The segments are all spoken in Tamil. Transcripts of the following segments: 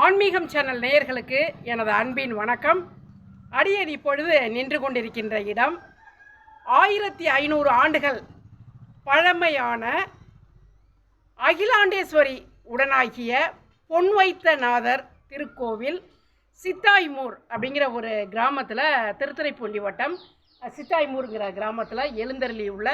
ஆன்மீகம் சேனல் நேயர்களுக்கு எனது அன்பின் வணக்கம். அடியேன் இப்பொழுது நின்று கொண்டிருக்கின்ற இடம் 1500 ஆண்டுகள் பழமையான அகிலாண்டேஸ்வரி உடனாகிய பொன்வைத்தநாதர் திருக்கோவில் சித்தாய்மூர் அப்படிங்கிற ஒரு கிராமத்தில், திருத்துறைப்பூண்டி வட்டம் சித்தாய்மூருங்கிற கிராமத்தில் எழுந்தருளி உள்ள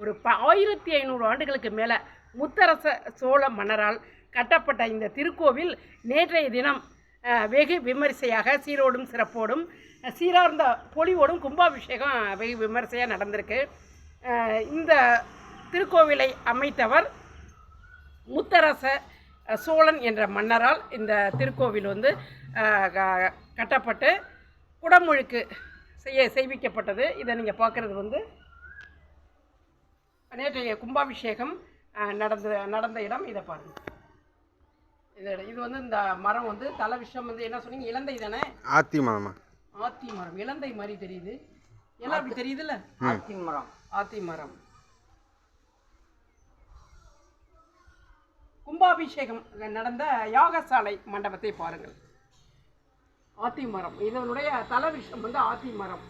ஒரு 1500 ஆண்டுகளுக்கு மேலே முத்தரச சோழ மன்னரால் கட்டப்பட்ட இந்த திருக்கோவில் நேற்றைய தினம் வெகு விமரிசையாக சீரோடும் சிறப்போடும் சீரார்ந்த பொலிவோடும் கும்பாபிஷேகம் வெகு விமரிசையாக நடந்திருக்கு. இந்த திருக்கோவிலை அமைத்தவர் முத்தரச சோழன் என்ற மன்னரால் இந்த திருக்கோவில் கட்டப்பட்டு குடமுழுக்கு செய்விக்கப்பட்டது. இதை நீங்கள் பார்க்குறது நேற்றைய கும்பாபிஷேகம் நடந்த இடம். இதை பாருங்கள். இது இந்த மரம் தலை விஷம் என்ன சொன்னீங்க? இலந்தை தானே? ஆத்தி மரம். ஆத்தி மரம் இலந்தை மாதிரி தெரியுது. எல்லாம் அப்படி தெரியுதுல்ல? ஆத்தி மரம். கும்பாபிஷேகம் நடந்த யாகசாலை மண்டபத்தை பாருங்கள். ஆத்தி மரம், இதனுடைய தலை விஷம் ஆத்தி மரம்.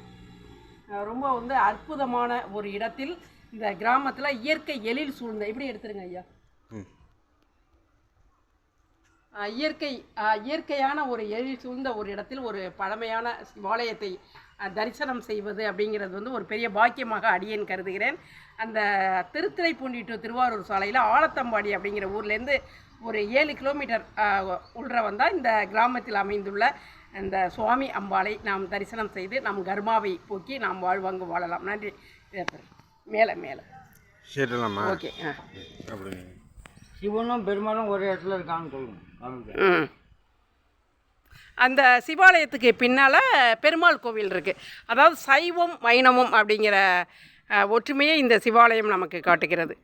ரொம்ப அற்புதமான ஒரு இடத்தில் இந்த கிராமத்தில் இயற்கை எழில் சூழ்ந்த, இப்படி எடுத்துருங்க ஐயா. இயற்கையான ஒரு எழில் சூழ்ந்த ஒரு இடத்தில் ஒரு பழமையான சிவாலயத்தை தரிசனம் செய்வது அப்படிங்கிறது ஒரு பெரிய பாக்கியமாக அடியேன் கருதுகிறேன். அந்த திருத்துறைப்பூண்டி டு திருவாரூர் சாலையில் ஆலத்தம்பாடி அப்படிங்கிற ஊர்லேருந்து ஒரு 7 கிலோமீட்டர் உள்ள வந்தால் இந்த கிராமத்தில் அமைந்துள்ள இந்த சுவாமி அம்பாளை நாம் தரிசனம் செய்து நம் கர்மாவை போக்கி நாம் வாழ்வாங்கு வாழலாம். நன்றி. மேலே மேலே சரிலாமா? ஓகே. சிவனும் பெருமாளும் ஒரு இடத்துல இருக்கான்னு சொல்லுங்க. அந்த சிவாலயத்துக்கு பின்னால் பெருமாள் கோவில் இருக்குது. அதாவது சைவம் வைணவம் அப்படிங்கிற ஒற்றுமையை இந்த சிவாலயம் நமக்கு காட்டுகிறது.